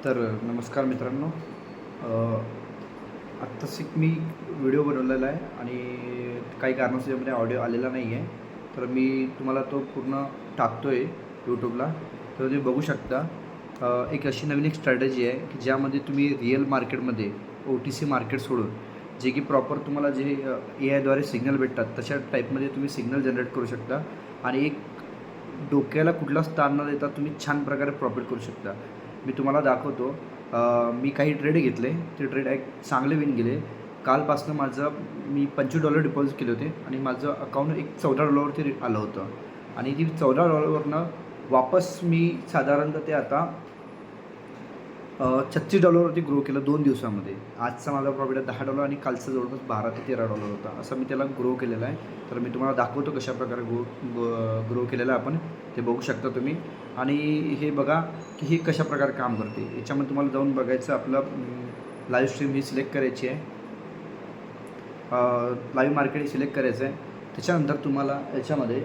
तर नमस्कार मित्रांनो. आत्ताच एक मी व्हिडिओ बनवलेला आहे आणि काही कारणास्तव त्यामध्ये ऑडिओ आलेला नाही आहे. तर मी तुम्हाला तो पूर्ण टाकतो आहे यूट्यूबला. तर तुम्ही बघू शकता. एक अशी नवीन एक स्ट्रॅटेजी आहे की ज्यामध्ये तुम्ही रिअल मार्केटमध्ये OTC मार्केट सोडून जे की प्रॉपर तुम्हाला जे AIद्वारे सिग्नल भेटतात तशा टाईपमध्ये तुम्ही सिग्नल जनरेट करू शकता आणि एक डोक्याला कुठलाच ताण न देता तुम्ही छान प्रकारे प्रॉफिट करू शकता. मी तुम्हाला दाखवतो. मी काही ट्रेड घेतले, ते ट्रेड एक चांगले विन गेले. कालपासनं मी $25 डिपॉझिट केले होते आणि माझं अकाउंट एक $14 आलं होतं आणि ती $14 वापस मी साधारणतः ते आता $36 ग्रो केलं 2 दिवसामध्ये. आजचा माझा प्रॉफिट आहे $10 आणि कालचा जवळपास $12 ते $13 होता. असं मी त्याला ग्रो केलेला आहे. तर मी तुम्हाला दाखवतो कशाप्रकारे ग्रो केलेलं आहे आपण. ते बघू शकता तुम्ही. आणि हे बघा की हे कशाप्रकारे काम करते. याच्यामध्ये तुम्हाला जाऊन बघायचं आपलं लाईव्ह स्ट्रीम ही सिलेक्ट करायची आहे. लाईव्ह मार्केट सिलेक्ट करायचं आहे. त्याच्यानंतर तुम्हाला याच्यामध्ये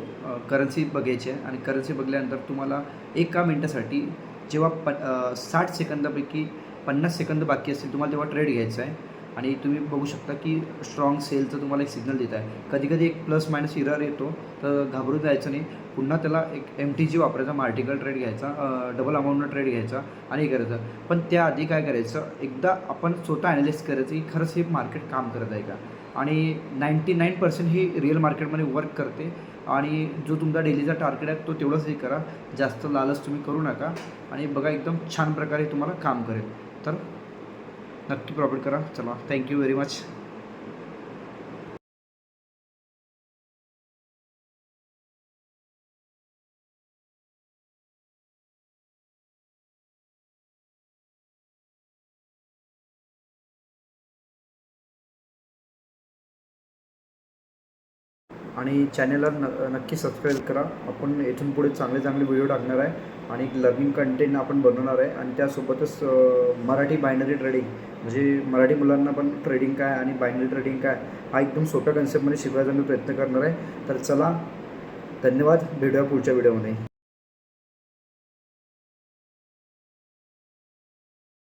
करन्सी बघायची आहे आणि करन्सी बघल्यानंतर तुम्हाला एका मिनटासाठी जेव्हा 60 सेकंदापैकी 50 सेकंद बाकी असतील तुम्हाला तेव्हा ट्रेड घ्यायचा आहे आणि तुम्ही बघू शकता की स्ट्रॉंग सेलचं तुम्हाला एक सिग्नल देत आहे. कधीकधी एक प्लस मायनस इरर येतो, तर घाबरून जायचं नाही. पुन्हा त्याला एक MTG वापरायचा, मार्टिकल ट्रेड घ्यायचा, डबल अमाऊंटनं ट्रेड घ्यायचा आणि हे करायचं. पण त्याआधी काय करायचं, एकदा आपण स्वतः ॲनालिसिस करायचं की खरंच हे मार्केट काम करत आहे का. आणि 99% ही रिअल मार्केटमध्ये वर्क करते आणि जो तुमचा डेलीचा टार्गेट आहे तो तेवढंच हे करा. जास्त लालच तुम्ही करू नका आणि बघा एकदम छान प्रकारे तुम्हाला काम करेल. तर नक्की प्रॉफिट करा. चला, थँक्यू व्हेरी मच. आणि चॅनलला नक्की सबस्क्राईब करा. आपण इथून पुढे चांगले चांगले व्हिडिओ टाकणार आहे आणि लर्निंग कंटेंट आपण बनवणार आहे आणि त्यासोबतच मराठी बायनरी ट्रेडिंग म्हणजे मराठी मुलांना पण ट्रेडिंग काय आणि बायनरी ट्रेडिंग काय हा एकदम सोप्या कन्सेप्टमध्ये शिकवायचा मी प्रयत्न करणार आहे. तर चला, धन्यवाद. भेटूया पुढच्या व्हिडिओमध्ये.